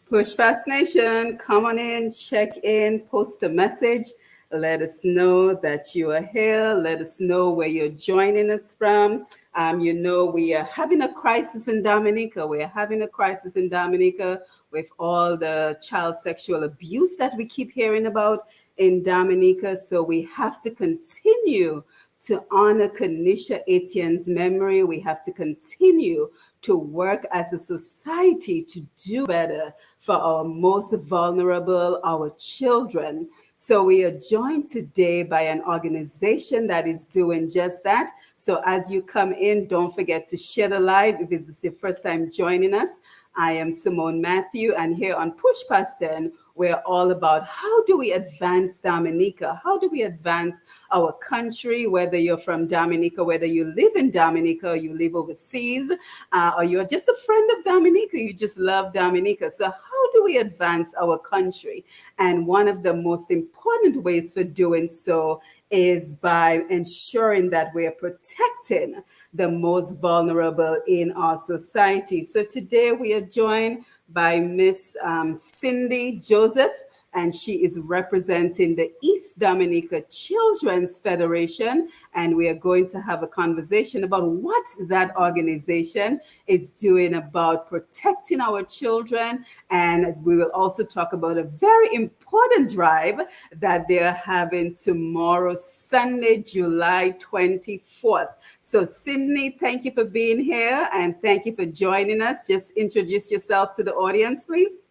Push Fast Nation, come on in, check in, post a message. Let us know that you are here. Let us know where you're joining us from. We are having a crisis in Dominica. We are having a crisis in Dominica with all the child sexual abuse that we keep hearing about in Dominica. So we have to continue to honor Kanisha Etienne's memory. We have to continue to work as a society to do better for our most vulnerable, our children. So we are joined today by an organization that is doing just that. So as you come in, don't forget to share the live. If it's your first time joining us, I am Simone Matthew, and here on Push Past 10, we're all about how do we advance Dominica? How do we advance our country, whether you're from Dominica, whether you live in Dominica, or you live overseas, or you're just a friend of Dominica, you just love Dominica. So how do we advance our country? And one of the most important ways for doing so is by ensuring that we are protecting the most vulnerable in our society. So today we are joined by Miss Cindy Joseph, and she is representing the East Dominica Children's Federation. And we are going to have a conversation about what that organization is doing about protecting our children. And we will also talk about a very important drive that they're having tomorrow, Sunday, July 24th. So, Sydney, thank you for being here and thank you for joining us. Just introduce yourself to the audience, please.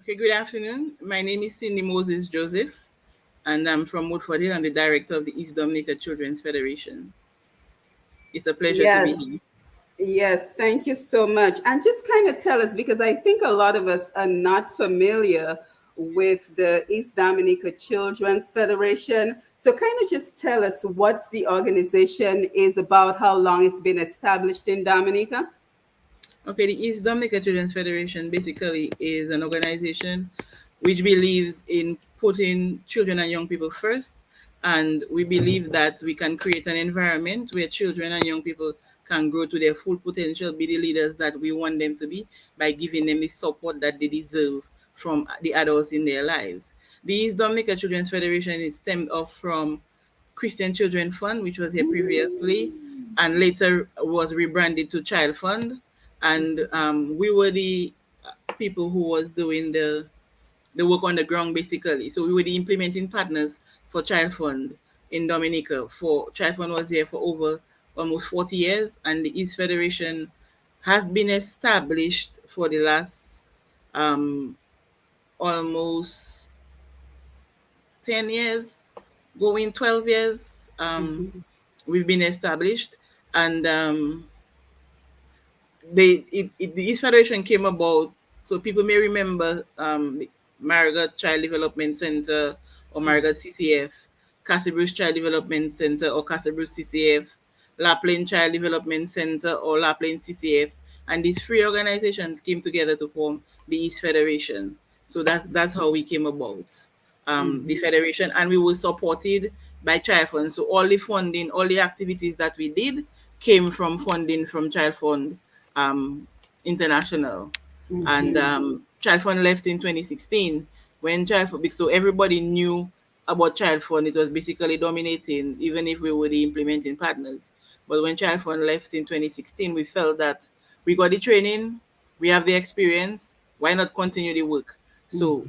Okay, good afternoon. My name is Cindy Moses Joseph, and I'm from Woodford Hill. I'm the director of the East Dominica Children's Federation. It's a pleasure to be here. Yes. Yes, thank you so much. And just kind of tell us, because I think a lot of us are not familiar with the East Dominica Children's Federation. So kind of just tell us what the organization is about, how long it's been established in Dominica. Okay, the East Dominica Children's Federation basically is an organization which believes in putting children and young people first. And we believe that we can create an environment where children and young people can grow to their full potential, be the leaders that we want them to be by giving them the support that they deserve from the adults in their lives. The East Dominica Children's Federation is stemmed off from Christian Children Fund, which was here previously, and later was rebranded to Child Fund. And we were the people who was doing the work on the ground basically. So we were the implementing partners for Child Fund in Dominica. For Child Fund was here for over almost 40 years, and the East Federation has been established for the last um, almost 10 years, going 12 years. We've been established, and the East Federation came about, so people may remember the Marigot Child Development Center or Marigot CCF, Castle Bruce Child Development Center or Castle Bruce CCF, La Plaine Child Development Center or La Plaine CCF, and these three organizations came together to form the East Federation. So that's how we came about the federation, and we were supported by Child Fund. So all the funding, all the activities that we did came from funding from Child Fund International. And Child Fund left in 2016 when Child Fund, so everybody knew about Child Fund. It was basically dominating, even if we were the implementing partners. But when Child Fund left in 2016, we felt that we got the training, we have the experience, why not continue the work? So,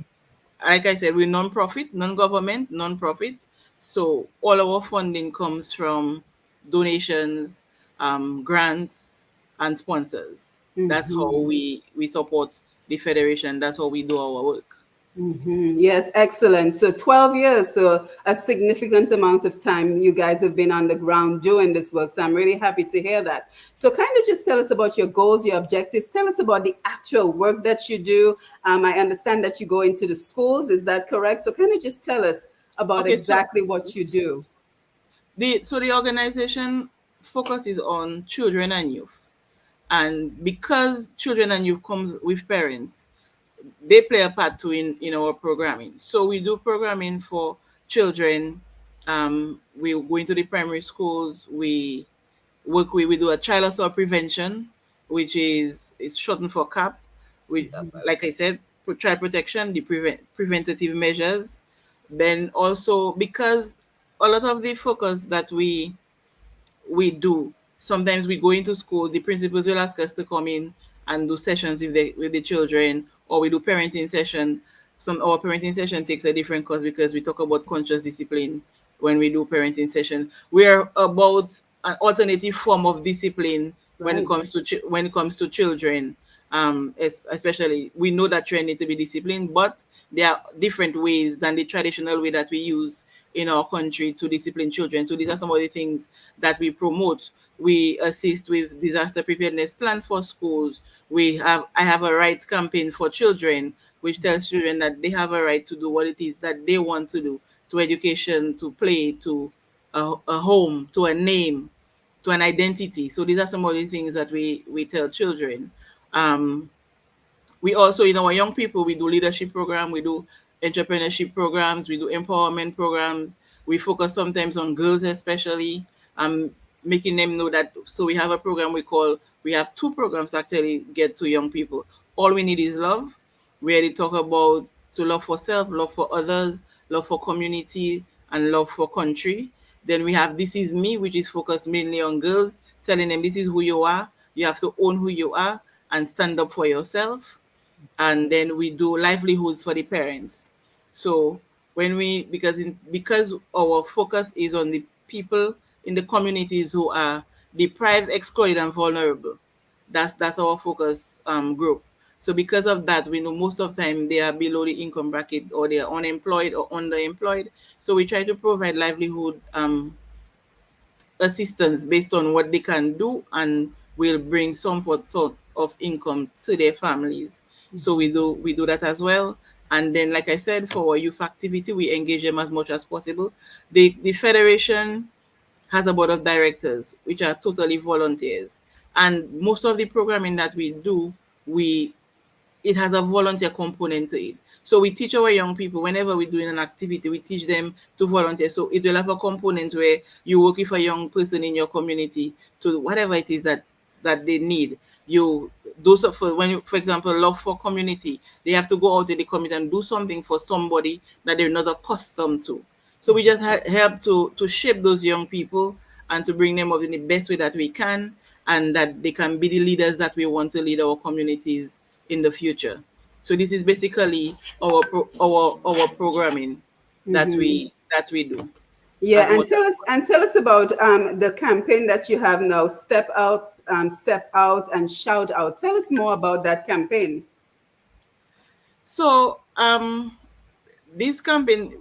like I said, we're non-profit, non-government, non-profit. So all our funding comes from donations, grants, and sponsors. That's how we support the federation. That's how we do our work. Yes, excellent. So 12 years, so a significant amount of time you guys have been on the ground doing this work. So I'm really happy to hear that. So kind of just tell us about your goals, your objectives. Tell us about the actual work that you do. I understand that you go into the schools. Is that correct? So kind of just tell us about Okay, so exactly what you do. the organization focuses on children and youth. And because children and youth comes with parents, they play a part too in our programming. So we do programming for children. We go into the primary schools. We do a child assault prevention, which is shortened for CAP. We, like I said, child protection, the preventative measures. Then also, because a lot of the focus that we do. Sometimes we go into school, the principals will ask us to come in and do sessions with the children, or we do parenting session. Some our parenting session takes a different course because we talk about conscious discipline when we do parenting session. We are about an alternative form of discipline when it Right. comes to when it comes to children. Especially, we know that children need to be disciplined, but there are different ways than the traditional way that we use in our country to discipline children. So these are some of the things that we promote. We assist with disaster preparedness plan for schools. I have a right campaign for children, which tells children that they have a right to do what it is that they want to do, to education, to play, to a home, to a name, to an identity. So these are some of the things that we tell children. Um, we also, in our young people, we do leadership program, we do entrepreneurship programs, we do empowerment programs. We focus sometimes on girls, especially, making them know that. So we have a program we have two programs actually get to young people. All we need is love, where they talk about to love for self, love for others, love for community, and love for country. Then we have This Is Me, which is focused mainly on girls, telling them this is who you are. You have to own who you are and stand up for yourself. And then we do livelihoods for the parents. So when we because our focus is on the people in the communities who are deprived, exploited, and vulnerable. That's our focus group. So because of that, we know most of the time they are below the income bracket, or they are unemployed or underemployed. So we try to provide livelihood assistance based on what they can do, and will bring some sort of income to their families. So we do that as well. And then, like I said, for our youth activity, we engage them as much as possible. The federation has a board of directors, which are totally volunteers. And most of the programming that we do, we it has a volunteer component to it. So we teach our young people, whenever we're doing an activity, we teach them to volunteer. So it will have a component where you work with a young person in your community to whatever it is that they need. You those are for when you, for example, love for community, they have to go out in the community and do something for somebody that they're not accustomed to. So we just help to shape those young people and to bring them up in the best way that we can, and that they can be the leaders that we want to lead our communities in the future. So this is basically our programming that we do as Yeah, and much as tell us about the campaign that you have now, Step Out and Shout Out. Tell us more about that campaign. so this campaign,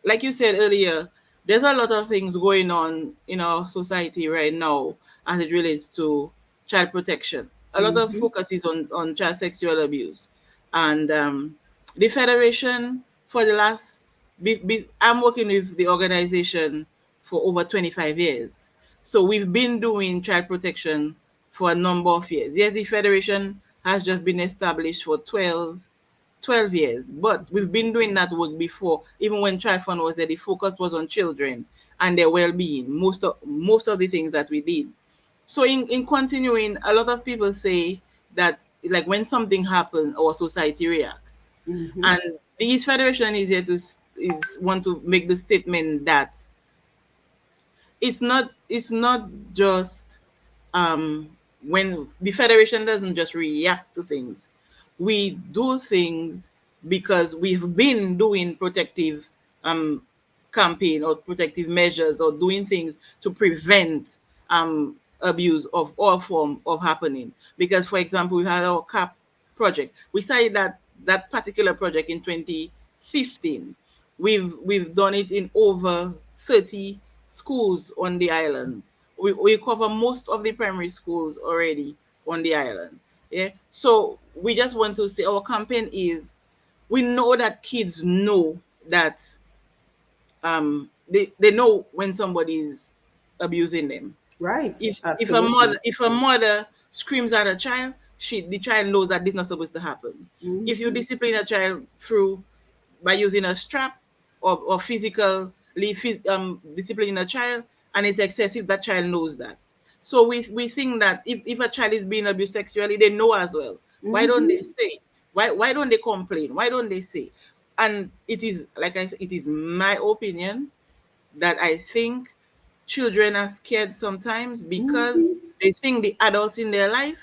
like you said earlier, there's a lot of things going on in our society right now as it relates to child protection. A lot of Mm-hmm. focus is on child sexual abuse. And the Federation, for the last, I'm working with the organization for over 25 years. So we've been doing child protection for a number of years. Yes, the Federation has just been established for 12 years. But we've been doing that work before. Even when Child Fund was there, the focus was on children and their well-being. Most of the things that we did. So in continuing, a lot of people say that, like, when something happens, our society reacts. Mm-hmm. And the East Federation is here to is want to make the statement that it's not just when the federation doesn't just react to things. We do things because we've been doing protective um campaign or protective measures, or doing things to prevent abuse of all form of happening. Because, for example, we had our CAP project. We started that particular project in 2015. We've done it in over 30 schools on the island. We cover most of the primary schools already on the island. Yeah. So we just want to say our campaign is, we know that kids know that they know when somebody is abusing them. Right. If a Absolutely. mother screams at a child, the child knows that this is not supposed to happen. If you Mm-hmm. discipline a child through by using a strap, or physically disciplining a child, and it's excessive, that child knows that. So we think that if a child is being abused sexually, they know as well Why don't Mm-hmm. they say? Why don't they complain? Why don't they say? And it is, like I said, it is my opinion that I think children are scared sometimes because Mm-hmm. they think the adults in their life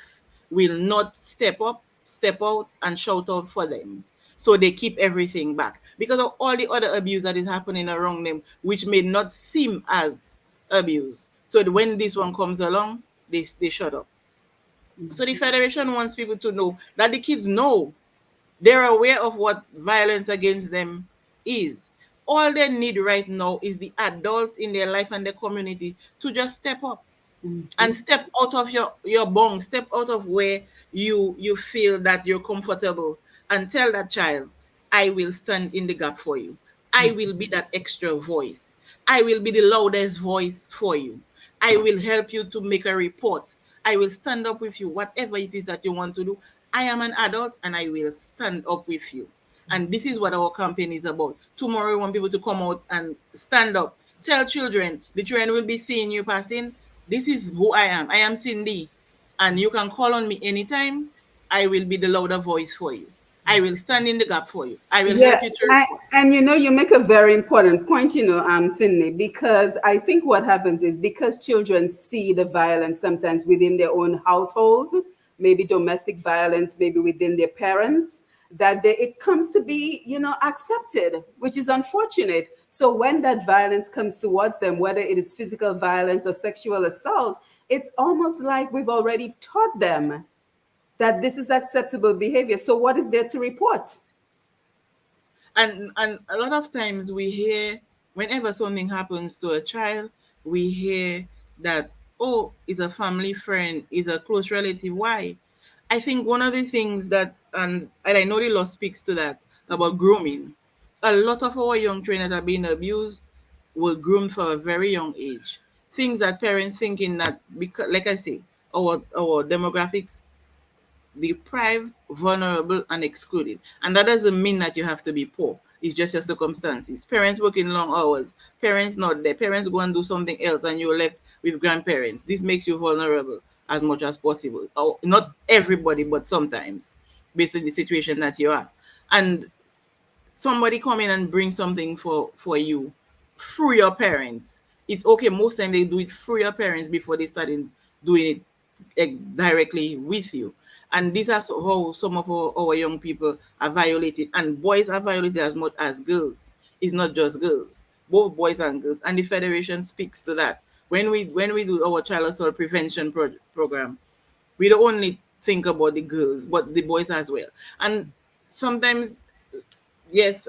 will not step up, step out, and shout out for them. So they keep everything back because of all the other abuse that is happening around them, which may not seem as abuse. So when this one comes along, they shut up. So the federation wants people to know that the kids know, they're aware of what violence against them is. All they need right now is the adults in their life and their community to just step up and Mm-hmm. step out of your bong, step out of where you feel that you're comfortable, and tell that child, I will stand in the gap for you. I will be that extra voice. I will be the loudest voice for you. I will help you to make a report. I will stand up with you, whatever it is that you want to do. I am an adult and I will stand up with you. And this is what our campaign is about. Tomorrow, we want people to come out and stand up. Tell children, the children will be seeing you passing. This is who I am. I am Cindy. And you can call on me anytime. I will be the louder voice for you. I will stand in the gap for you. I will Yeah, help you to report. and you know, you make a very important point, Sydney, because I think what happens is because children see the violence sometimes within their own households, maybe domestic violence, maybe within their parents, that it comes to be, accepted, which is unfortunate. So when that violence comes towards them, whether it is physical violence or sexual assault, it's almost like we've already taught them that this is acceptable behavior. So what is there to report? And a lot of times we hear, whenever something happens to a child, we hear that, oh, is a family friend, is a close relative. Why? I think one of the things that, and I know the law speaks to that, about grooming. A lot of our young trainers are being abused, were groomed for a very young age. Things that parents thinking that, because, like I say, our demographics, deprived, vulnerable, and excluded. And that doesn't mean that you have to be poor. It's just your circumstances. Parents working long hours, parents not there, parents go and do something else, and you're left with grandparents. This makes you vulnerable as much as possible. Or not everybody, but sometimes, based on the situation that you are. And somebody come in and bring something for you through your parents. It's okay. Most time they do it through your parents before they start in doing it directly with you. And these are how some of our young people are violated, and boys are violated as much as girls. It's not just girls, both boys and girls. And the federation speaks to that. When we do our child assault prevention program, we don't only think about the girls, but the boys as well. And sometimes, yes,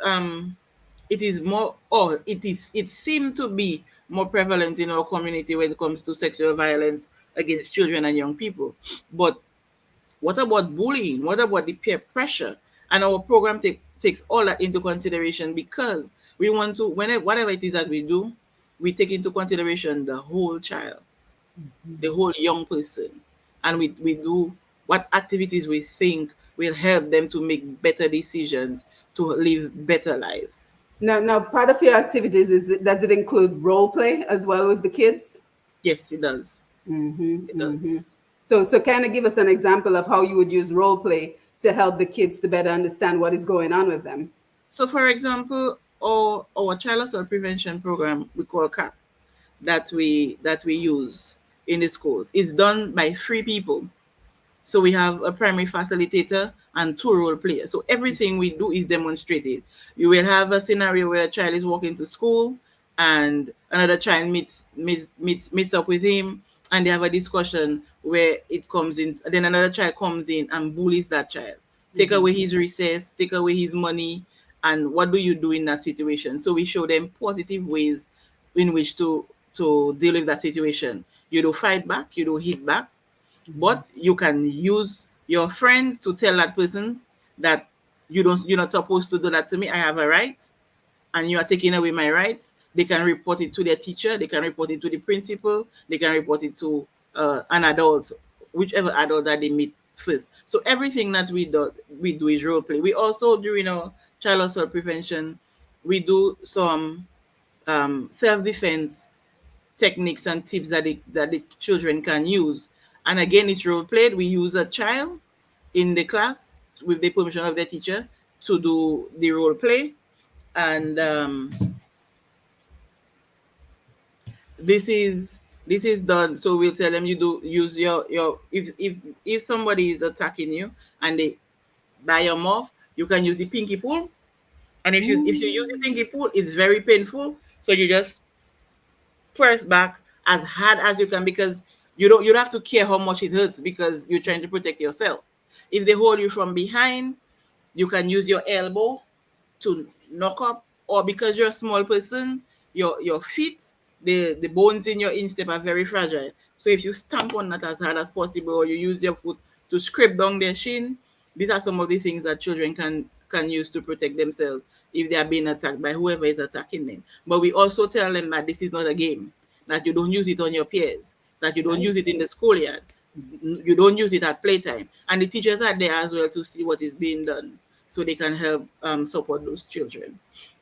it is more, or it seemed to be more prevalent in our community when it comes to sexual violence against children and young people. But what about bullying? What about the peer pressure? And our program takes all that into consideration, because we want to, whenever, whatever it is that we do, we take into consideration the whole child, the whole young person, and we do what activities we think will help them to make better decisions, to live better lives. Now, part of your activities does it include role play as well with the kids? Yes, it does. Mm-hmm, It mm-hmm. does. So kind of give us an example of how you would use role play to help the kids to better understand what is going on with them. So, for example, our child assault prevention program, we call CAP, that we use in the schools, is done by 3 people. So we have a primary facilitator and 2 role players. So everything we do is demonstrated. You will have a scenario where a child is walking to school and another child meets up with him, and they have a discussion where it comes in. Then another child comes in and bullies that child. Take away his recess, take away his money, and what do you do in that situation? So we show them positive ways in which to deal with that situation. You do fight back, you do hit back, but you can use your friends to tell that person that you're not supposed to do that to me. I have a right, and you are taking away my rights. They can report it to their teacher, they can report it to the principal, they can report it to an adult, whichever adult that they meet first. So everything that we do is role play. We also, during our child assault prevention, we do some self-defense techniques and tips that the children can use. And again, it's role played. We use a child, in the class with the permission of the teacher to do the role play. And this is done. So we'll tell them, you do use your if somebody is attacking you and they by your mouth, you can use the pinky pull. And if you use the pinky pull, it's very painful. So you just press back as hard as you can, because you don't have to care how much it hurts, because you're trying to protect yourself. If they hold you from behind, you can use your elbow to knock up, or because you're a small person, your feet, the bones in your instep are very fragile. So if you stamp on that as hard as possible, or you use your foot to scrape down their shin, these are some of the things that children can use to protect themselves if they are being attacked by whoever is attacking them. But we also tell them that this is not a game, that you don't use it on your peers, that you don't Right. use it in the schoolyard, you don't use it at playtime, and the teachers are there as well to see what is being done, so they can help support those children.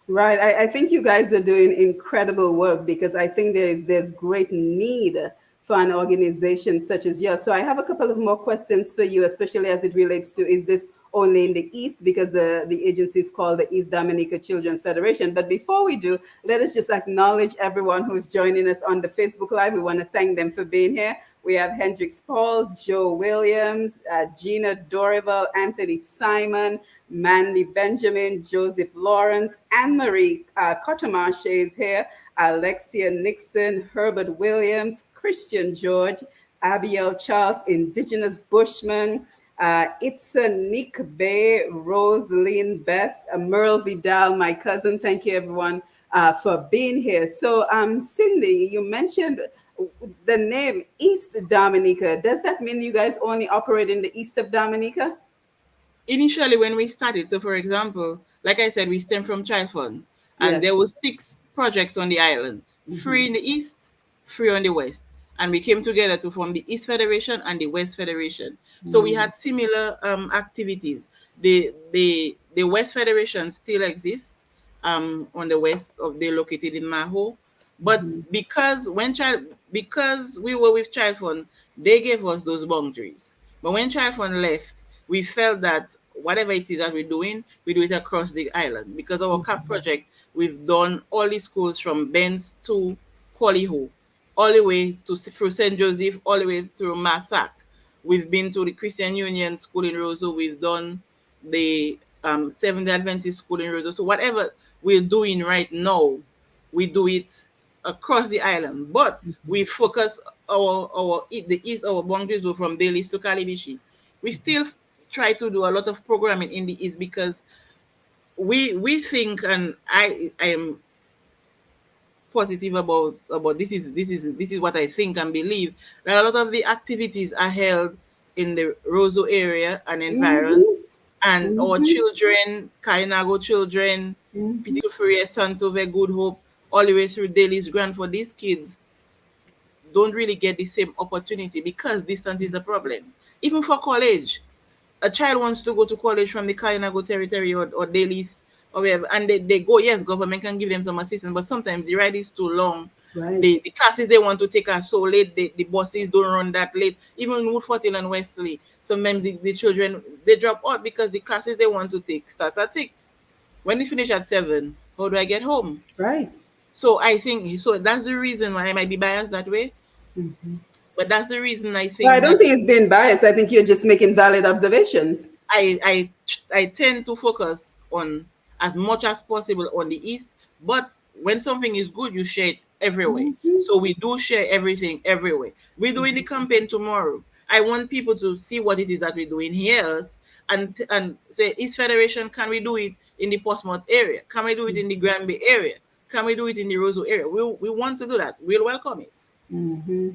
Right. I think you guys are doing incredible work, because I think there's great need for an organization such as yours. So I have a couple of more questions for you, especially as it relates to, is this only in the East, because the agency is called the East Dominica Children's Federation. But before we do, let us just acknowledge everyone who's joining us on the Facebook Live. We want to thank them for being here. We have Hendrix Paul, Joe Williams, Gina Dorival, Anthony Simon, Mandy Benjamin, Joseph Lawrence, Anne Marie Cotomarche is here, Alexia Nixon, Herbert Williams, Christian George, Abiel Charles, Indigenous Bushman, Itza Nick Bay, Rosaline Bess, Merle Vidal, my cousin. Thank you, everyone, for being here. So, Cindy, you mentioned the name East Dominica. Does that mean you guys only operate in the east of Dominica? Initially, when we started, so for example, like I said, we stem from Child Fund, and there Yes. was 6 projects on the island, 3 in the east, 3 on the west, and we came together to form the East Federation and the West Federation. So we had similar activities. The West Federation still exists on the west of, they're located in Maho, but because we were with Child Fund, they gave us those boundaries. But when Child Fund left, we felt that whatever it is that we're doing, we do it across the island. Because our CAP project, we've done all the schools from Benz to Qualiho, all the way to through St. Joseph, all the way through Massac. We've been to the Christian Union School in Roseau. We've done the Seventh Adventist School in Roseau. So whatever we're doing right now, we do it across the island. But we focus the east, our boundaries were from Delis to Kalibishi. We still try to do a lot of programming in the east, because we think, and I am positive about this is what I think and believe, that a lot of the activities are held in the Roseau area and environs, and our children, Kainago children, Petit Fourier, Sons of a Good Hope, all the way through Daly's Grand, for these kids don't really get the same opportunity because distance is a problem. Even for college, a child wants to go to college from the Kainago territory or Dalis or wherever, and they go, yes, government can give them some assistance, but sometimes the ride is too long. Right. The classes they want to take are so late, the buses don't run that late. Even in Woodford Hill and Wesley, sometimes the children, they drop out because the classes they want to take starts at 6. When they finish at 7, how do I get home? Right. So I think, so that's the reason why I might be biased that way. But that's the reason I Well, I think don't that think it's being biased. I think you're just making valid observations. I tend to focus on as much as possible on the east, but when something is good, you share it everywhere. So we do share everything everywhere. We're doing the campaign tomorrow. I want people to see what it is that we're doing here, and say, East Federation, can we do it in the Portsmouth area? Can we do it in the Granby area? Can we do it in the Roseau area? We want to do that. We'll welcome it.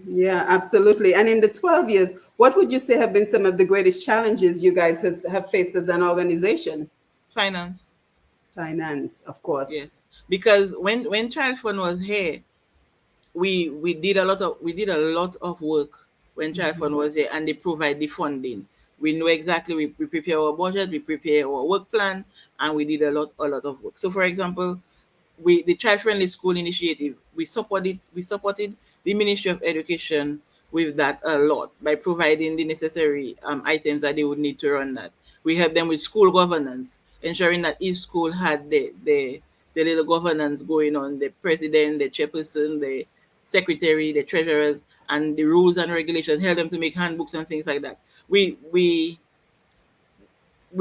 Yeah, absolutely. And in the 12 years, what would you say have been some of the greatest challenges you guys have faced as an organization? Finance. Finance, of course. Yes, because when Child Fund was here, we did a lot of work when Child Fund was here, and they provide the funding. We know exactly, we prepare our budget, we prepare our work plan, and we did a lot of work. So for example, the Child Friendly School Initiative, we supported the Ministry of Education with that a lot by providing the necessary items that they would need to run that. We help them with school governance, ensuring that each school had the little governance going on, the president, the chairperson, the secretary, the treasurers, and the rules and regulations, help them to make handbooks and things like that. We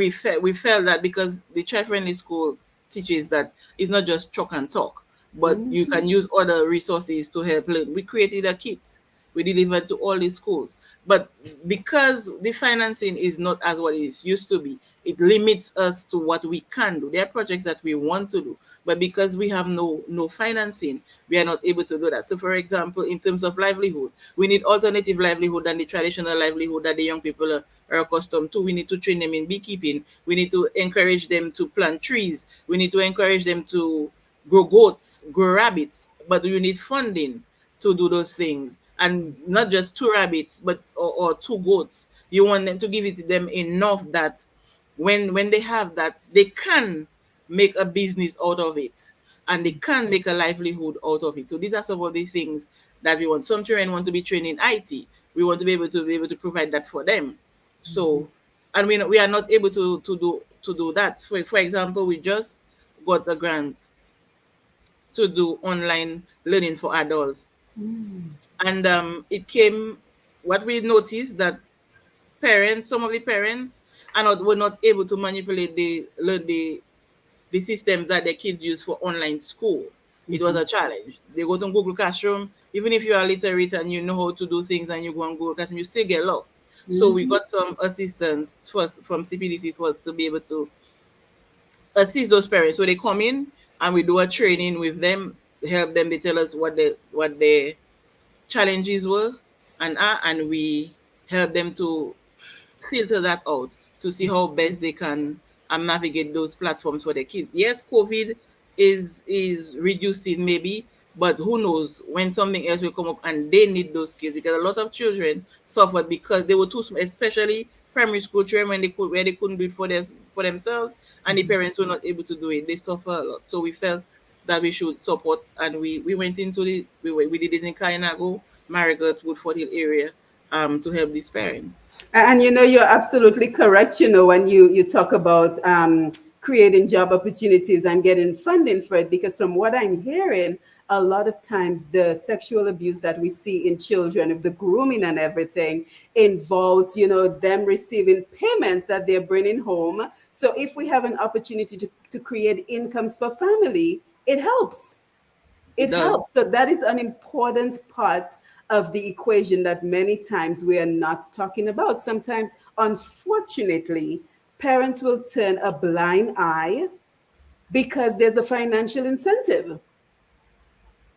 felt that because the child friendly school teaches that it's not just chalk and talk, but you Mhm. can use other resources to help learn. We created a kit, we delivered to all the schools, but because the financing is not as what it used to be, it limits us to what we can do. There are projects that we want to do, but because we have no financing, we are not able to do that. So for example, in terms of livelihood, we need alternative livelihood than the traditional livelihood that the young people are accustomed to. We need to train them in beekeeping. We need to encourage them to plant trees. We need to encourage them to grow goats, grow rabbits. But you need funding to do those things. And not just two rabbits, but or two goats. You want them to give it to them enough that when they have that, they can make a business out of it, and they can make a livelihood out of it. So these are some of the things that we want. Some children want to be trained in IT. We want to be able to provide that for them. So, and we are not able to do that. For example, we just got a grant to do online learning for adults, and it came. What we noticed that some of the parents were not able to manipulate the systems that the kids use for online school. It was a challenge. They go to Google Classroom, even if you are literate and you know how to do things and you go on Google Classroom, you still get lost. So we Mhm. got some assistance first from CPDC for us to be able to assist those parents. So they come in and we do a training with them, help them. They tell us what the challenges were, and we help them to filter that out to see how best they can navigate those platforms for their kids. Yes, COVID is reducing maybe, but who knows when something else will come up and they need those kids, because a lot of children suffered because they were too small, especially primary school children, where they couldn't do it for themselves, and the parents were not able to do it. They suffer a lot. So we felt that we should support, and we went into we did it in Kainago, Marigot, Woodford Hill area, to help these parents. And you're absolutely correct, when you talk about creating job opportunities and getting funding for it, because from what I'm hearing, a lot of times the sexual abuse that we see in children, of the grooming and everything, involves, them receiving payments that they're bringing home. So if we have an opportunity to create incomes for family, it helps. It It does. helps. So that is an important part of the equation that many times we are not talking about. Sometimes, unfortunately, parents will turn a blind eye because there's a financial incentive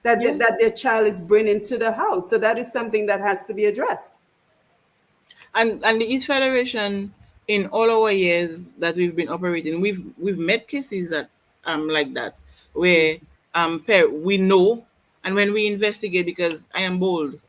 Yeah. that their child is bringing to the house. So that is something that has to be addressed. And the East Federation, in all our years that we've been operating, we've met cases that like that, where we know, and when we investigate, because I am bold,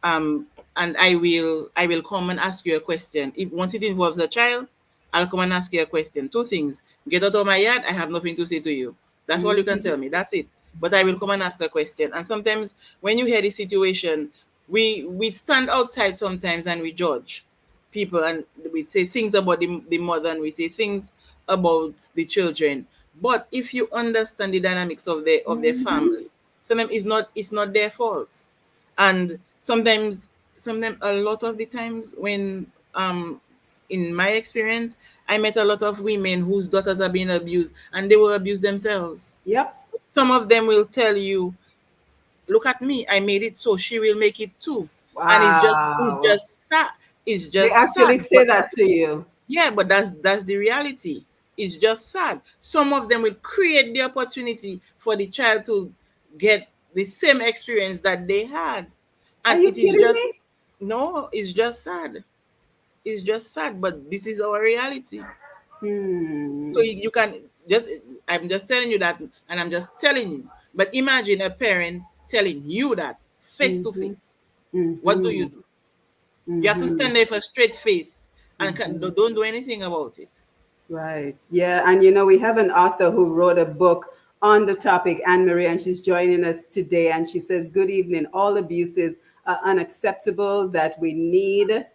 um and I will come and ask you a question. If once it involves a child, I'll come and ask you a question. Two things: get out of my yard, I have nothing to say to you. That's all you can tell me. That's it. But I will come and ask a question. And sometimes when you hear the situation, we stand outside sometimes and we judge people, and we say things about the mother, and we say things about the children. But if you understand the dynamics of their family, sometimes it's not their fault. And sometimes a lot of the times when in my experience, I met a lot of women whose daughters are being abused and they were abused themselves. Yep. Some of them will tell you, look at me, I made it, so she will make it too. And it's Wow. just sad. It's They just sad. actually say that to you. Yeah, but that's the reality. It's just sad. Some of them will create the opportunity for the child to get the same experience that they had. Are And you it is kidding just, me? no, it's just sad. It's just sad, but this is our reality. So Hmm. you can just, I'm just telling you that, and I'm just telling you. But imagine a parent telling you that face to Mm-hmm. face. What do you Mm-hmm. do? You have to Mm-hmm. stand there for a straight face and Mm-hmm. don't do anything about it. Right. Yeah. And we have an author who wrote a book on the topic, Anne Marie, and she's joining us today. And she says, "Good evening. All abuses unacceptable, that we need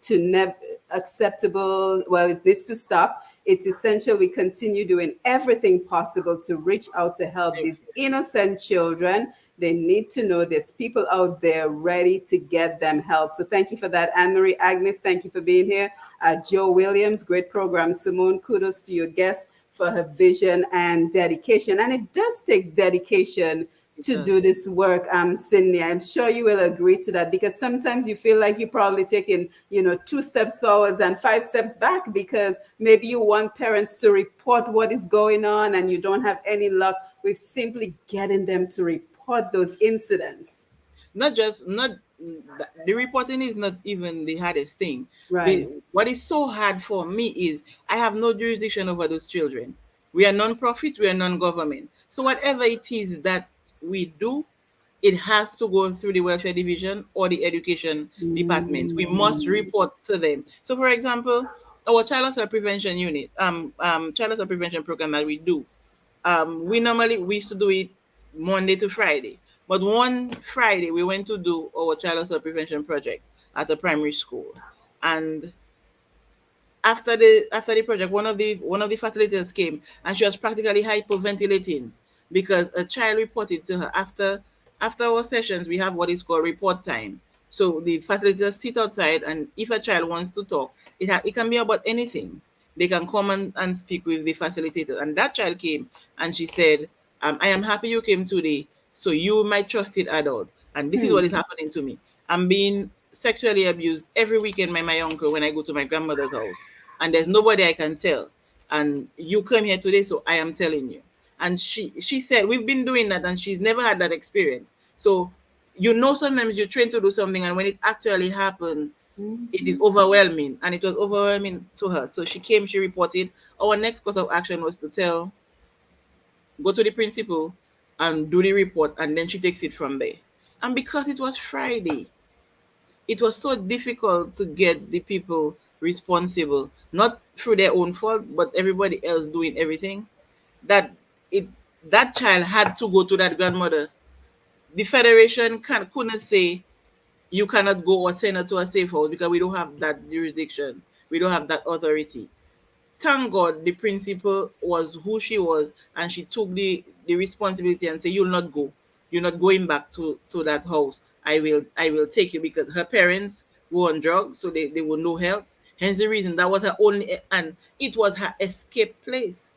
to never acceptable. Well, it needs to stop. It's essential we continue doing everything possible to reach out to help these innocent children. They need to know there's people out there ready to get them help. So thank you for that, Anne Marie. Agnes, thank you for being here. Joe Williams, great program. Simone, kudos to your guest for her vision and dedication. And it does take dedication It to do does. this work, Sydney. I'm sure you will agree to that, because sometimes you feel like you're probably taking, 2 steps forwards and 5 steps back, because maybe you want parents to report what is going on and you don't have any luck with simply getting them to report those incidents. Not just not the reporting is not even the hardest thing. Right. The what is so hard for me is I have no jurisdiction over those children. We are non-profit, we are non-government. So whatever it is that we do, it has to go through the welfare division or the education department. We must Mm. report to them. So for example, our child assault prevention unit, child assault prevention program that we do, we used to do it Monday to Friday. But one Friday we went to do our child assault prevention project at a primary school. And after the project, one of the facilitators came and she was practically hyperventilating because a child reported to her after our sessions. We have what is called report time. So the facilitators sit outside, and if a child wants to talk, it can be about anything. They can come and speak with the facilitator. And that child came and she said, I am happy you came today. So you my trusted adult. And this is what Hmm. is happening to me. I'm being sexually abused every weekend by my uncle when I go to my grandmother's house. And there's nobody I can tell. And you came here today, so I am telling you. And she said, we've been doing that and she's never had that experience. So sometimes you train to do something, and when it actually happened, it is overwhelming. And it was overwhelming to her. So she came, she reported. Our next course of action was to go to the principal and do the report, and then she takes it from there. And because it was Friday, it was so difficult to get the people responsible, not through their own fault, but everybody else doing everything, that it that child had to go to that grandmother. The federation couldn't say you cannot go or send her to a safe house because we don't have that jurisdiction. We don't have that authority. Thank God the principal was who she was, and she took the responsibility and said, "You'll not go. You're not going back to that house. I will take you," because her parents were on drugs, so they were no help. Hence the reason that was her only, and it was her escape place.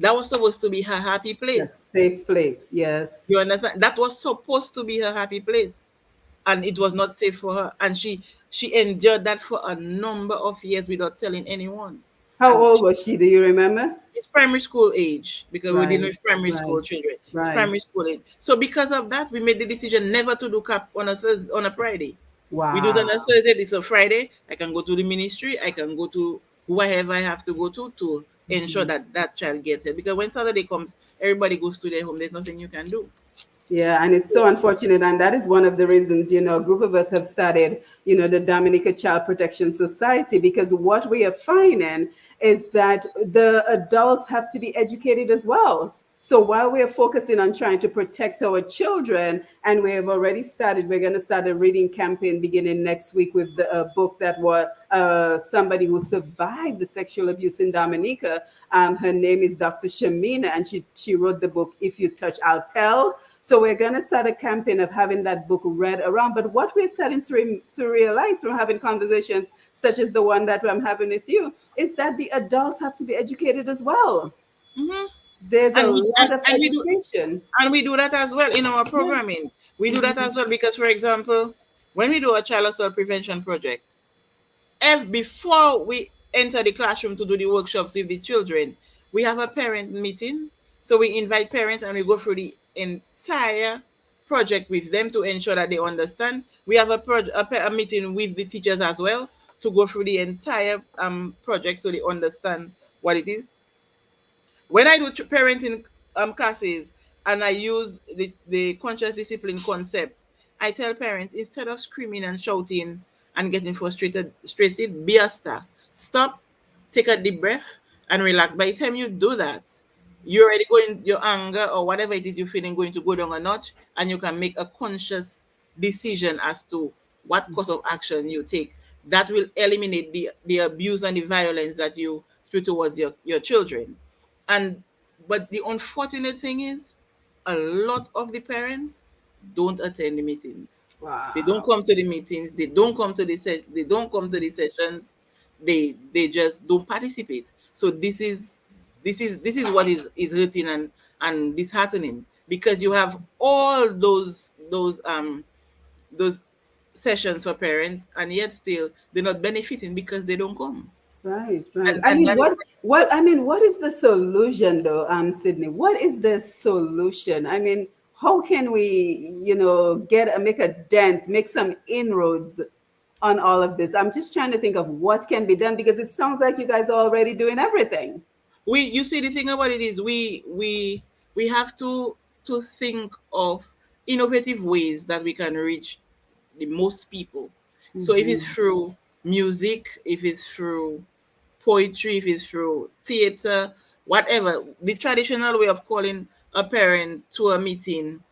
That was supposed to be her happy A place. safe place. Yes. You understand? That was supposed to be her happy place, and it was not safe for her. And she endured that for a number of years without telling anyone. How And old was she? Do you remember? it's primary school age, because we deal Right. with primary Right. school children. It's Right. primary school age. So because of that, we made the decision never to do CAP on a Thursday, on a Friday. We do it on a Wow. Thursday. It's a Friday. I can go to the ministry. I can go to whoever I have to go to ensure that that child gets it. Because when Saturday comes, everybody goes to their home. There's nothing you can do. Yeah, and it's so unfortunate. And that is one of the reasons, a group of us have started, the Dominica Child Protection Society, because what we are finding is that the adults have to be educated as well. So while we are focusing on trying to protect our children, and we have already started, we're going to start a reading campaign beginning next week with the book that was somebody who survived the sexual abuse in Dominica. Her name is Dr. Shamina, and she wrote the book, If You Touch, I'll Tell. So we're going to start a campaign of having that book read around. But what we're starting to realize from having conversations such as the one that I'm having with you is that the adults have to be educated as well. Hmm. There's a And we lot of and we do education. and we do that as well in our Yeah. programming. We do that Mhm. as well because, for example, when we do a child assault prevention project, before we enter the classroom to do the workshops with the children, we have a parent meeting. So we invite parents and we go through the entire project with them to ensure that they understand. We have a meeting with the teachers as well to go through the entire project so they understand what it is. When I do parenting classes and I use the conscious discipline concept, I tell parents, instead of screaming and shouting and getting frustrated, be a star. Stop, take a deep breath, and relax. By the time you do that, you're already going, your anger or whatever it is you're feeling going to go down a notch, and you can make a conscious decision as to what course of action you take, that will eliminate the abuse and the violence that you spew towards your children. And but the unfortunate thing is, a lot of the parents don't attend the meetings. They don't Wow. come to the meetings. They don't come to the they don't come to the sessions. They just don't participate. So this is what is hurting and disheartening, because you have all those sessions for parents, and yet still they're not benefiting because they don't come. Right, right. I And mean, that is what is the solution though, Sydney? What is the solution? I mean, how can we, make a dent, make some inroads on all of this? I'm just trying to think of what can be done because it sounds like you guys are already doing everything. we you see, the thing about it is, we have to think of innovative ways that we can reach the most people. So if it's Hmm. through music, if it's through poetry, if it's through theater, whatever, the traditional way of calling a parent to a meeting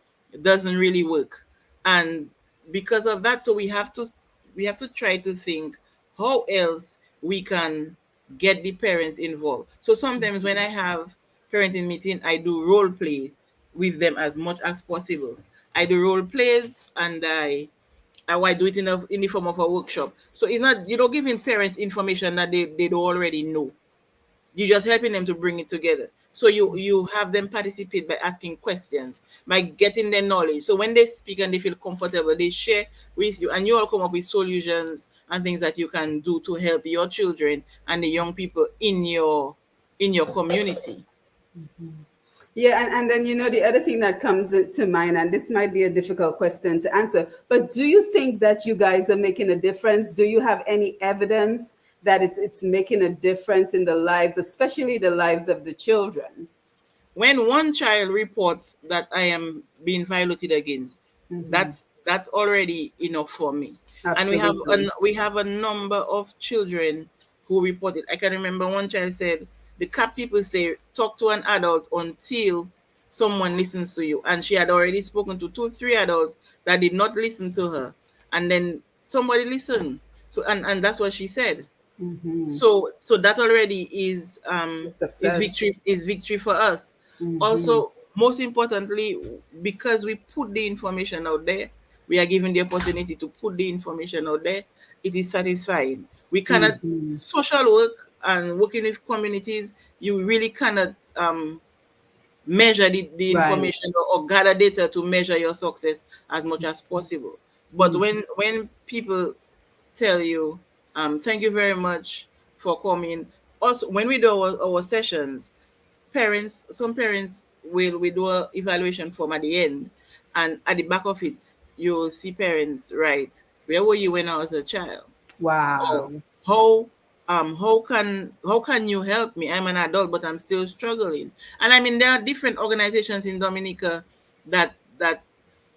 doesn't really work. And because of that, so we have to try to think how else we can get the parents involved. So sometimes when I have parenting meeting, I do role play with them as much as possible. I do role plays, and I do it in the form of a workshop. So it's not, giving parents information that they don't already know. You're just helping them to bring it together. So you have them participate by asking questions, by getting their knowledge. So when they speak and they feel comfortable, they share with you, and you all come up with solutions and things that you can do to help your children and the young people in your community. Yeah, and then the other thing that comes to mind, and this might be a difficult question to answer, but do you think that you guys are making a difference? Do you have any evidence that it's making a difference in the lives, especially the lives of the children? When one child reports that I am being violated against, Hmm. that's already enough for me. And we have Absolutely. a number of children who reported. I can remember one child said, the CAP people say talk to an adult until someone listens to you, and she had already spoken to two, three adults that did not listen to her, and then somebody listened. So and that's what she said. Hmm. So that already is Success. victory for us. Hmm. Also, most importantly, because we put the information out there, we are given the opportunity to put the information out there. It is satisfying. We cannot Hmm. social work and working with communities. You really cannot measure the Right. information, or gather data to measure your success as much as possible. But Hmm. when people tell you, thank you very much for coming. Also, when we do our sessions, some parents will we do a evaluation form at the end, and at the back of it, you'll see parents write, where were you when I was a child? Or Wow. how how can you help me? I'm an adult, but I'm still struggling. And I mean, there are different organizations in Dominica that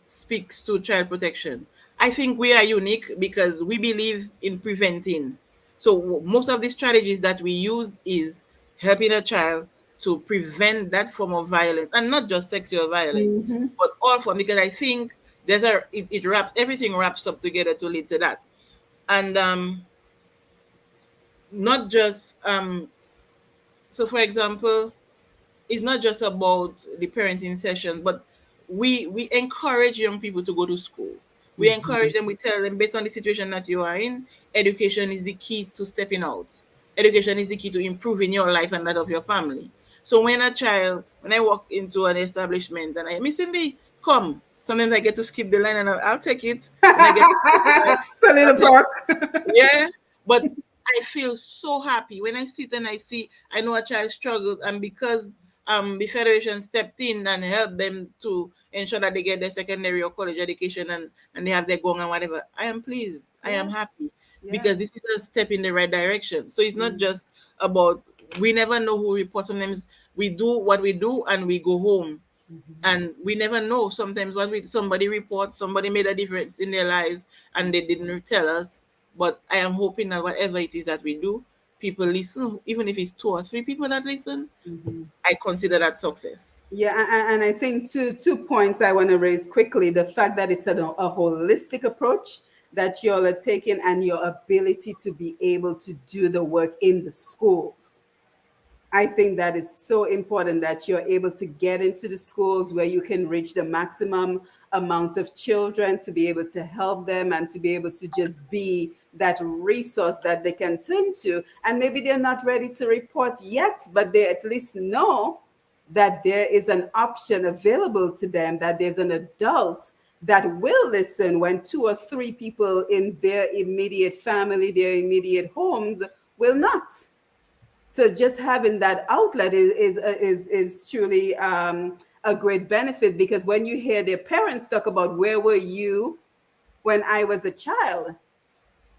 speaks to child protection. I think we are unique because we believe in preventing. So most of the strategies that we use is helping a child to prevent that form of violence, and not just sexual violence, Hmm. but all form. Because I think it wraps everything wraps up together to lead to that. And not just so for example, it's not just about the parenting sessions, but we encourage young people to go to school. We encourage them. We tell them, based on the situation that you are in, education is the key to stepping out. Education is the key to improving your life and that of your family. So when I walk into an establishment and I, Miss Cindy, come. Sometimes I get to skip the line, and I'll take it. When I get to skip the line, It's a I'll little take it. park. Yeah, but I feel so happy when I sit and I know a child struggled, and because the federation stepped in and helped them to ensure that they get their secondary or college education, and they have their gong and whatever. I am pleased. I am Yes. happy because Yes. this is a step in the right direction. So it's not just about, we never know who we report. Sometimes we do what we do and we go home, and we never know. Sometimes somebody reports, somebody made a difference in their lives and they didn't tell us. But I am hoping that whatever it is that we do, people listen, even if it's two or three people that listen, Mhm. I consider that success. Yeah, and I think two points I want to raise quickly: the fact that it's a holistic approach that y'all are taking, and your ability to be able to do the work in the schools. I think that is so important that you're able to get into the schools where you can reach the maximum amount of children to be able to help them and to be able to just be that resource that they can turn to. And maybe they're not ready to report yet, but they at least know that there is an option available to them, that there's an adult that will listen when two or three people in their immediate family, their immediate homes, will not. So just having that outlet is truly a great benefit, because when you hear their parents talk about where were you when I was a child,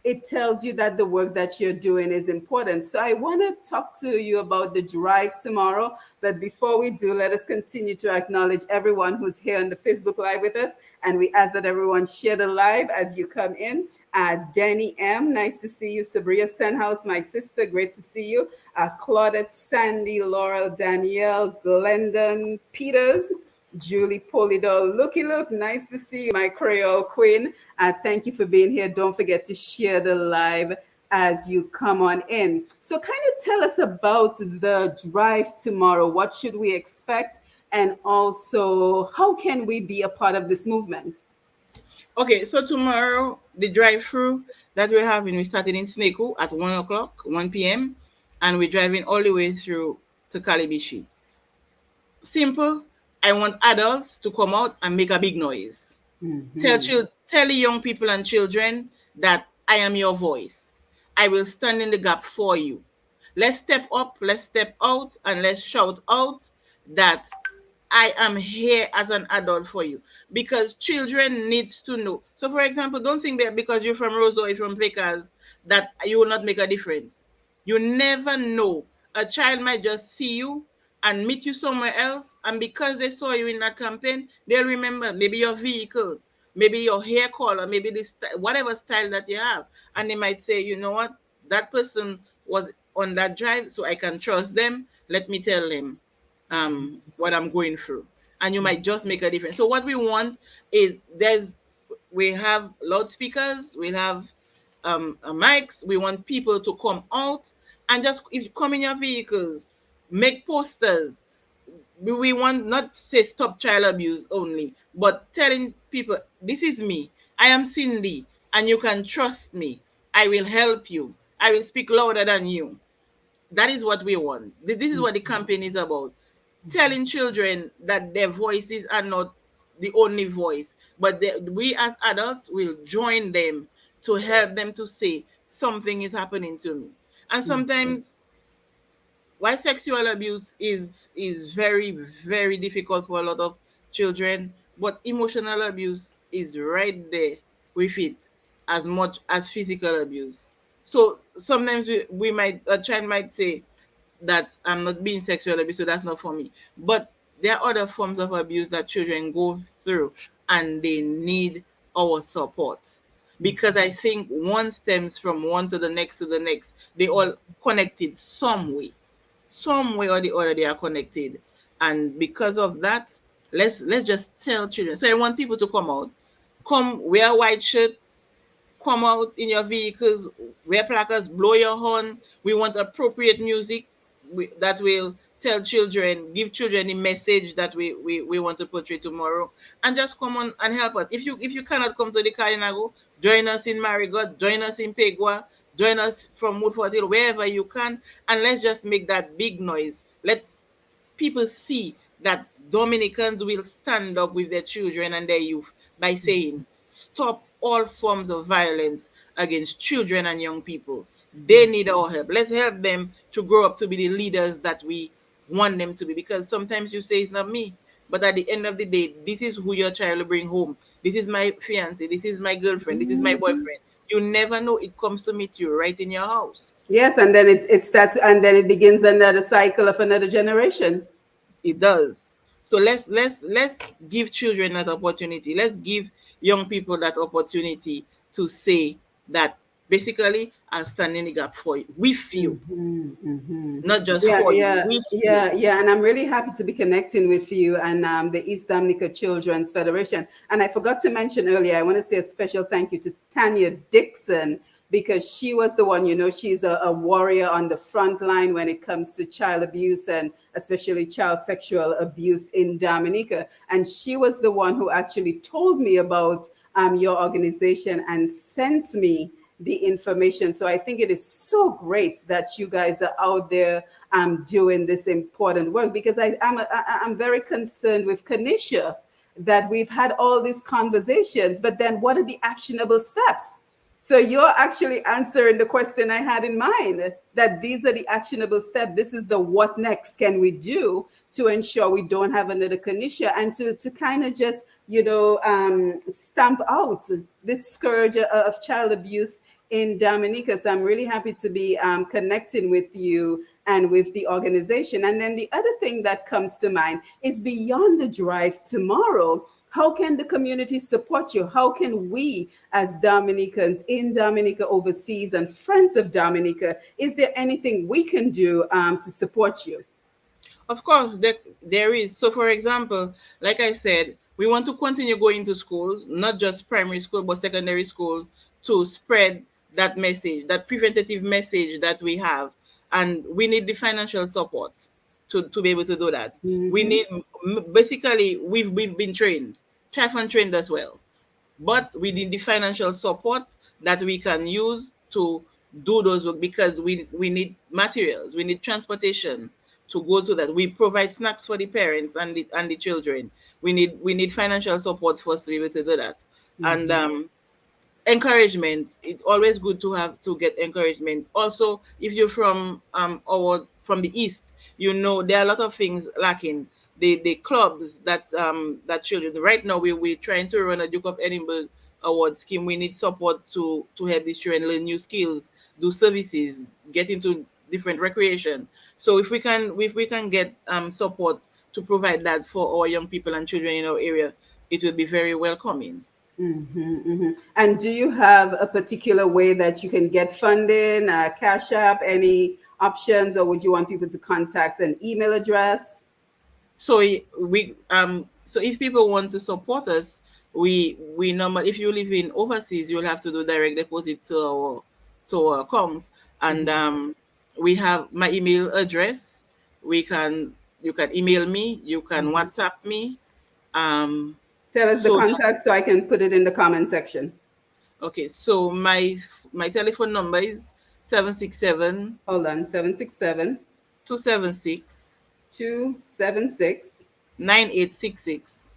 it tells you that the work that you're doing is important. So I want to talk to you about the drive tomorrow. But before we do, let us continue to acknowledge everyone who's here on the Facebook Live with us. And we ask that everyone share the live as you come in. Danny M, nice to see you. Sabria Senhouse, my sister, great to see you. Claudette, Sandy, Laurel, Danielle, Glendon, Peters, Julie Polidor, looky look, nice to see you, my Creole queen. Thank you for being here. Don't forget to share the live as you come on in. So, kind of tell us about the drive tomorrow. What should we expect? And also, how can we be a part of this movement? Okay, so tomorrow the drive-through that we're having, we started in Sneko at 1 o'clock, 1 p.m., and we're driving all the way through to Kalibishi. Simple. I want adults to come out and make a big noise. Mhm. Tell the young people and children that I am your voice. I will stand in the gap for you. Let's step up, let's step out, and let's shout out that I am here as an adult for you, because children needs to know. So, for example, don't think that because you're from Roseau or from Vickers that you will not make a difference. You never know. A child might just see you and meet you somewhere else, and because they saw you in that campaign, they'll remember maybe your vehicle, maybe your hair color, maybe this whatever style that you have, and they might say, you know what, that person was on that drive, so I can trust them. Let me tell them what I'm going through, and you might just make a difference. So what we want is we have loudspeakers, we have mics. We want people to come out and just, if you come in your vehicles, make posters. We want not say stop child abuse only, but telling people this is me. I am Cindy, and you can trust me. I will help you. I will speak louder than you. That is what we want. This is what the campaign is about. Telling children that their voices are not the only voice, but we as adults will join them to help them to say something is happening to me. And sometimes, while sexual abuse is very very difficult for a lot of children, but emotional abuse is right there with it as much as physical abuse. So sometimes we might, a child might say that I'm not being sexually abused, so that's not for me. But there are other forms of abuse that children go through, and they need our support, because I think one stems from one to the next to the next. They all connected some way or the other. They are connected, and because of that, let's just tell children. So I want people to come out, come wear white shirts, come out in your vehicles, wear placards, blow your horn. We want appropriate music that will tell children, give children the message that we want to portray tomorrow, and just come on and help us. If you cannot come to the Kalinago, join us in Marigot, join us in Pegua, join us from Woodford Hill, wherever you can, and let's just make that big noise. Let people see that Dominicans will stand up with their children and their youth by saying, stop all forms of violence against children and young people. They need our help. Let's help them to grow up to be the leaders that we want them to be. Because sometimes you say it's not me, but at the end of the day, this is who your child will bring home. This is my fiance. This is my girlfriend. This is my boyfriend. You never know. It comes to meet you right in your house. Yes, and then it starts, and then it begins another cycle of another generation. It does. So let's give children that opportunity. Let's give young people that opportunity to say that basically are standing in the gap for you, with you, Mhm, mhm. not just Yeah, for you, yeah, with you. yeah, yeah. And I'm really happy to be connecting with you and the East Dominica Children's Federation. And I forgot to mention earlier, I want to say a special thank you to Tanya Dixon because she was the one, she's a warrior on the front line when it comes to child abuse and especially child sexual abuse in Dominica. And she was the one who actually told me about your organization and sent me the information. So I think it is so great that you guys are out there doing this important work because I'm very concerned with Kanisha that we've had all these conversations, but then what are the actionable steps? So you're actually answering the question I had in mind that these are the actionable steps. This is the what next can we do to ensure we don't have another Kanisha and to kind of just, stamp out this scourge of child abuse in Dominica. So I'm really happy to be connecting with you and with the organization. And then the other thing that comes to mind is beyond the drive tomorrow. How can the community support you? How can we, as Dominicans in Dominica overseas and friends of Dominica, is there anything we can do to support you? Of course, there is. So, for example, like I said, we want to continue going to schools, not just primary school, but secondary schools, to spread that message, that preventative message that we have. And we need the financial support to be able to do that. We Mm-hmm. need, basically, we've been trained, Chafan trained as well, but we need the financial support that we can use to do those work because we need materials, we need transportation to go to that. We provide snacks for the parents and the children. We need financial support for us to be able to do that. And Mm-hmm. encouragement, it's always good to have to get encouragement. Also, if you're from the east, there are a lot of things lacking. The clubs that children, right now we're trying to run a Duke of Edinburgh award scheme. We need support to help these children learn new skills, do services, get into different recreation. So if we can get support to provide that for our young people and children in our area, it will be very welcoming. Mm-hmm, mm-hmm. And do you have a particular way that you can get funding, Cash App, any options, or would you want people to contact an email address? So if people want to support us, we normally, if you live in overseas, you'll have to do direct deposit to our account. And Mhm. we have my email address. You can email me, you can Mhm. WhatsApp me. um Tell us the so that contact so I can put it in the comment section. Okay, so my telephone number is 767 Hold on, 767 276 276 9866.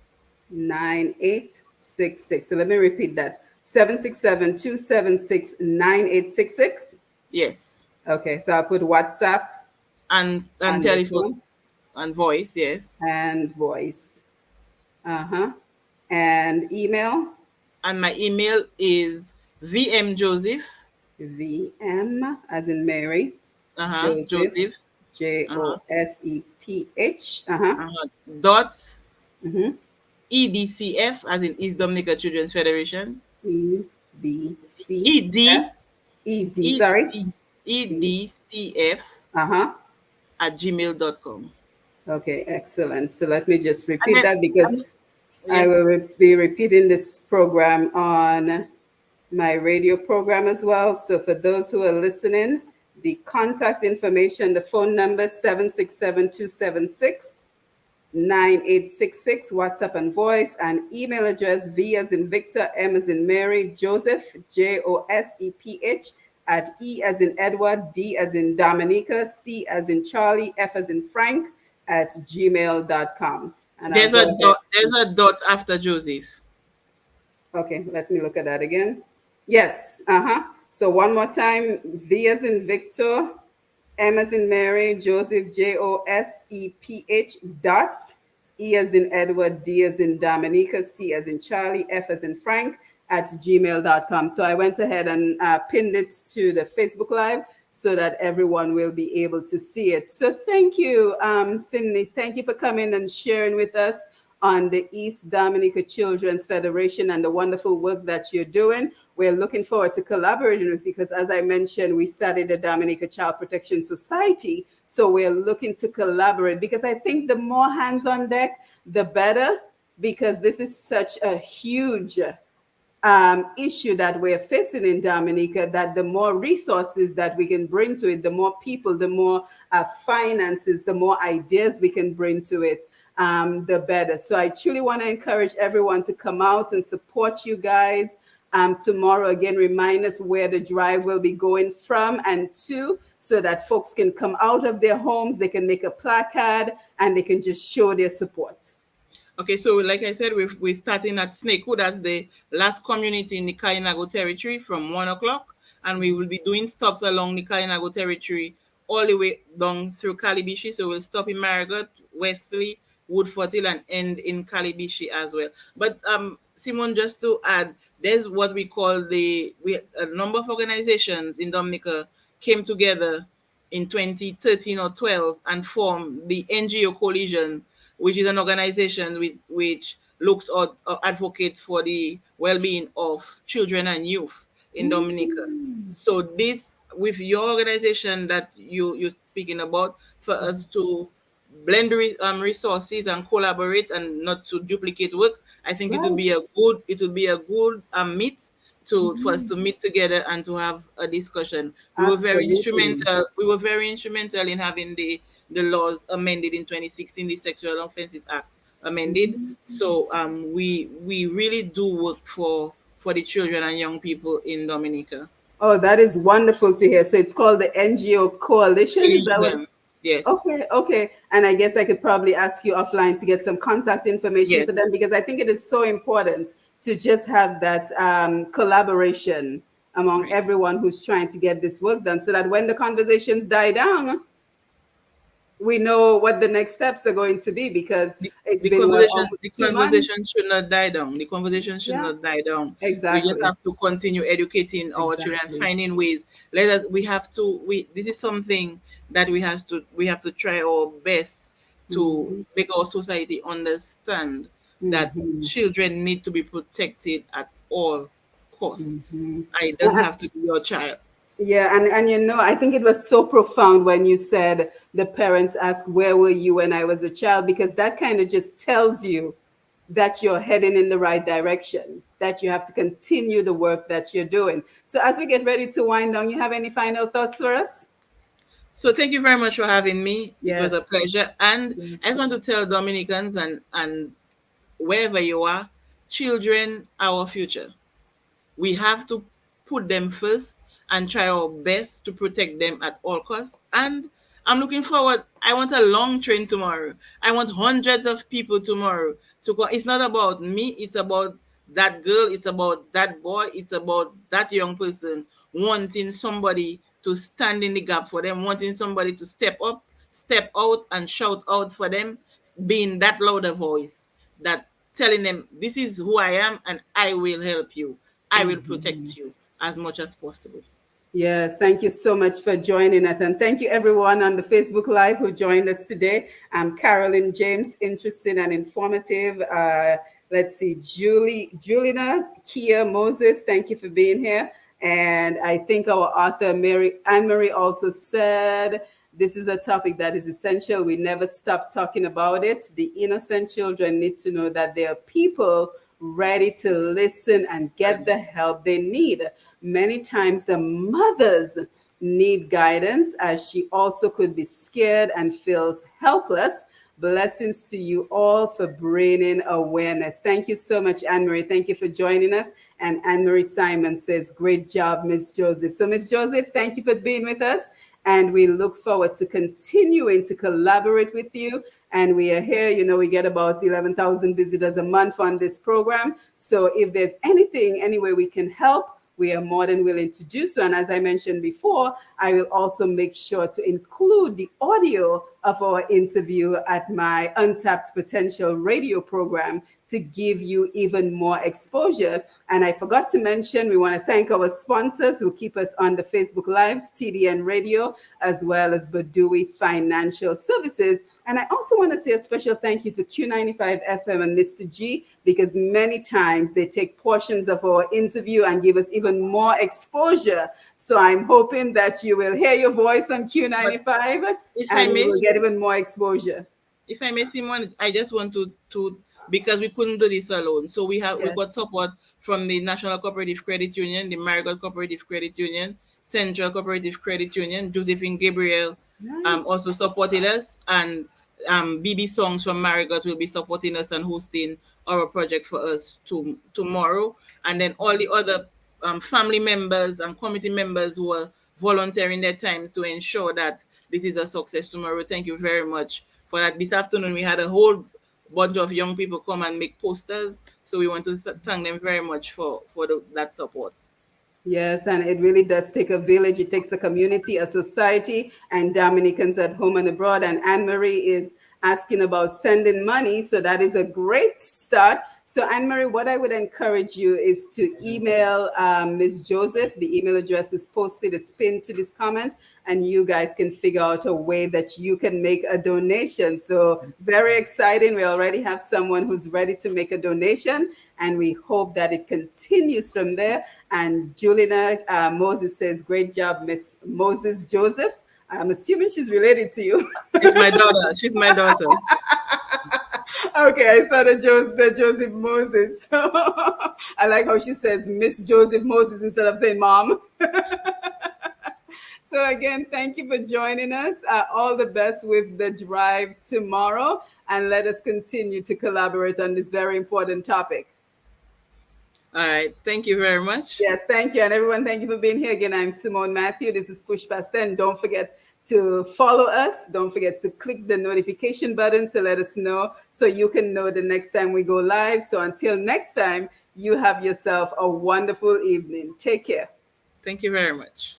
9866. So let me repeat that 767 276 9866. Yes. Okay, so I'll put WhatsApp And on this telephone one and voice, yes. and voice. Uh huh. And email And my email is vmjoseph, VM as in Mary, Joseph, Joseph, uh-huh, Joseph. Uh huh. uh-huh, dot Mm-hmm. edcf, as in East Dominica Children's Federation. EBCF. ed ED, ed sorry. E. edcf Uh huh. at gmail.com. Okay, excellent. So let me just And repeat then, that because and I will yes. be repeating this program on my radio program as well. So for those who are listening, the contact information, the phone number 767-276-9866, WhatsApp and voice, and email address V as in Victor, M as in Mary, Joseph, Joseph at E as in Edward, D as in Dominica, C as in Charlie, F as in Frank at gmail.com. And I'll There's go a ahead. dot after Joseph. Okay, let me look at that again. Yes, uh-huh. So one more time, V as in Victor, M as in Mary, Joseph, Joseph dot, E as in Edward, D as in Dominica, C as in Charlie, F as in Frank at gmail.com. So I went ahead and pinned it to the Facebook Live so that everyone will be able to see it. So thank you, Cindy. Thank you for coming and sharing with us on the East Dominica Children's Federation and the wonderful work that you're doing. We're looking forward to collaborating with you because, as I mentioned, we started the Dominica Child Protection Society. So we're looking to collaborate because I think the more hands on deck, the better, because this is such a huge issue that we're facing in Dominica, that the more resources that we can bring to it, the more people, the more finances, the more ideas we can bring to it, the better. So I truly want to encourage everyone to come out and support you guys. Tomorrow, again, remind us where the drive will be going from and to, so that folks can come out of their homes, they can make a placard, and they can just show their support. Okay, so like I said, we're starting at Snakewood. That's the last community in the Kainago territory from 1 o'clock. And we will be doing stops along the Kainago territory all the way down through Calibishi. So we'll stop in Marigot, Wesley, Woodford Hill, and end in Calibishi as well. But Simon, just to add, there's what we call a number of organizations in Dominica came together in 2013 or 12 and formed the NGO Coalition, which is an organization which looks or advocates for the well-being of children and youth in Dominica. So this, with your organization that you're speaking about, for us to blend resources and collaborate and not to duplicate work, I think Right. it would be a good meet to for us to meet together and to have a discussion. Absolutely. We were very instrumental in having the laws amended in 2016, the Sexual Offences Act amended. So we really do work for the children and young people in Dominica. Oh, that is wonderful to hear. So it's called the NGO Coalition. Is that what? Coalition. Yes. Okay, okay. And I guess I could probably ask you offline to get some contact information for Yes. them, because I think it is so important to just have that collaboration among Right. everyone who's trying to get this work done, so that when the conversations die down, we know what the next steps are going to be, because it's been what, The almost 2 months? conversation should not die down. The conversation should Yeah, not die down. We just exactly. have to continue educating our children, Exactly. finding ways. Let us. We have to. We This is something that we have to try our best to Hmm. make our society understand that Hmm. children need to be protected at all costs. Hmm. And it doesn't have to be your child. Yeah, and I think it was so profound when you said the parents ask, "Where were you when I was a child?" Because that kind of just tells you that you're heading in the right direction, that you have to continue the work that you're doing. So as we get ready to wind down, you have any final thoughts for us? So thank you very much for having me. It was a Yes. pleasure. And I Yes. just want to tell Dominicans and wherever you are, children are our future. We have to put them first and try our best to protect them at all costs. And I'm looking forward. I want a long train tomorrow. I want hundreds of people tomorrow to go. It's not about me, it's about that girl, it's about that boy, it's about that young person wanting somebody to stand in the gap for them, wanting somebody to step up, step out, and shout out for them, being that louder voice, that telling them, this is who I am and I will help you. I will protect you as much as possible. Yes, thank you so much for joining us. And thank you everyone on the Facebook Live who joined us today. I'm Carolyn James, interesting and informative. Let's see, Julina Kia Moses, thank you for being here. And I think our author, Anne Marie, also said this is a topic that is essential. We never stop talking about it. The innocent children need to know that there are people ready to listen and get the help they need. Many times the mothers need guidance, as she also could be scared and feels helpless. Blessings to you all for bringing awareness. Thank you so much, Anne Marie. Thank you for joining us. And Anne Marie Simon says, great job, Miss Joseph. So, Miss Joseph, thank you for being with us. And we look forward to continuing to collaborate with you. And we are here, we get about 11,000 visitors a month on this program. So if there's anything, any way we can help, we are more than willing to do so. And as I mentioned before, I will also make sure to include the audio of our interview at my Untapped Potential radio program, to give you even more exposure. And I forgot to mention, we want to thank our sponsors who keep us on the Facebook Lives, TDN Radio, as well as Badui Financial Services. And I also want to say a special thank you to Q95 FM and Mr. G, because many times they take portions of our interview and give us even more exposure. So I'm hoping that you will hear your voice on But Q95 if I and you may, will get even more exposure. if I may, Simon, I just want to because we couldn't do this alone. So we got Yes. support from the National Cooperative Credit Union, the Marigold Cooperative Credit Union, Central Cooperative Credit Union. Josephine Gabriel Nice. also supported us, and BB Songs from Marigold will be supporting us and hosting our project for us tomorrow. And then all the other family members and committee members who are volunteering their times to ensure that this is a success tomorrow. Thank you very much for that. This afternoon we had a whole bunch of young people come and make posters, so we want to thank them very much for that support. Yes, and it really does take a village. It takes a community, a society, and Dominicans at home and abroad. And Anne Marie is asking about sending money. So that is a great start. So, Anne Marie, what I would encourage you is to email Ms. Joseph. The email address is posted, it's pinned to this comment, and you guys can figure out a way that you can make a donation. So, very exciting. We already have someone who's ready to make a donation, and we hope that it continues from there. And Juliana Moses says, great job, Miss Moses Joseph. I'm assuming she's related to you. It's my daughter. She's my daughter. Okay, I saw the Joseph Moses. I like how she says Miss Joseph Moses instead of saying mom. So again, thank you for joining us. All the best with the drive tomorrow, and let us continue to collaborate on this very important topic. All right. Thank you very much. Yes, thank you. And everyone, thank you for being here. Again, I'm Simone Matthew. This is Push Past 10. Don't forget to follow us. Don't forget to click the notification button to let us know so you can know the next time we go live. So until next time, you have yourself a wonderful evening. Take care. Thank you very much.